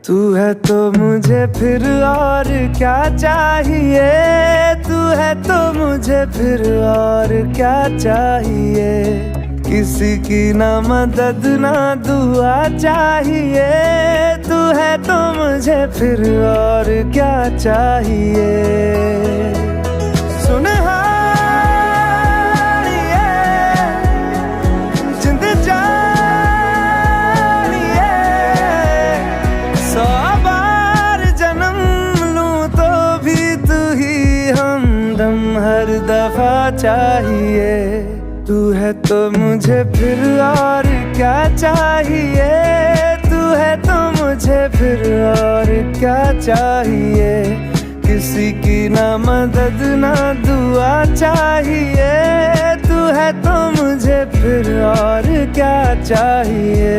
तू है तो मुझे फिर और क्या चाहिए, तू है तो मुझे फिर और क्या चाहिए। किसी की ना मदद ना दुआ चाहिए, तू है तो मुझे फिर और क्या चाहिए। सुन हारिए जिंद जानिए, 100 बार जन्म लूं तो भी तू ही हमदम हर दफा चाहिए। तू है तो मुझे फिर और क्या चाहिए, तू है तो मुझे फिर और क्या चाहिए। किसी की ना मदद ना दुआ चाहिए, तू है तो मुझे फिर और क्या चाहिए।